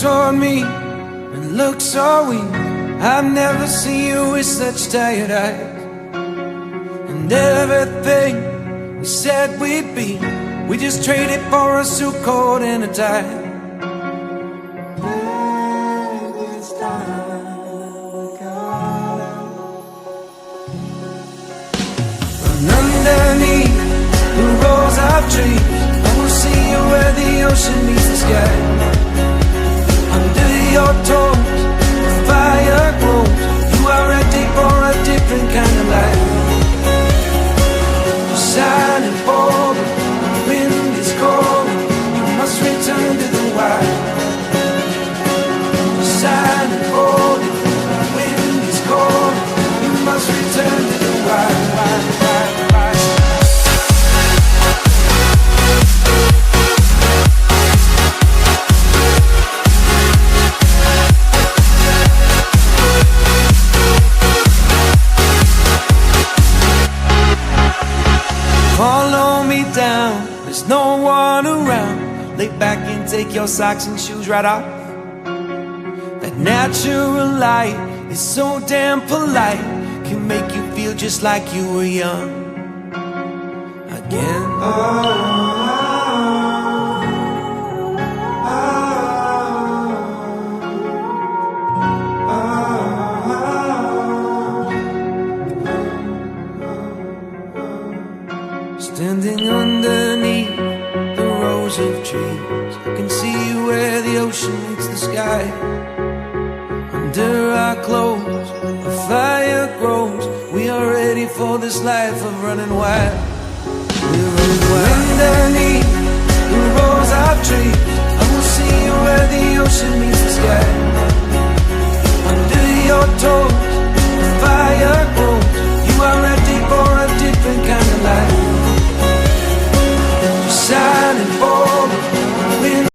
toward me and look so weak. I've never seen you with such tired eyes. And everything we said we'd be, we just traded for a suit coat and a tie. And underneath the rows of trees, I will see you where the ocean meets the sky. Under your toes, the fire grows. You are ready for a different kind of life. You're silent for the wind is cold. You must return to the wild. You're silent for the wind is cold. You must return to the wild. Follow me down, there's no one around. Lay back and take your socks and shoes right off. That natural light is so damn polite, can make you feel just like you were young again. Standing underneath the rows of trees, I can see where the ocean meets the sky. Under our clothes, a fire grows. We are ready for this life of running wild. We're running wild. Underneath the rows of trees, I will see you where the ocean meets the sky.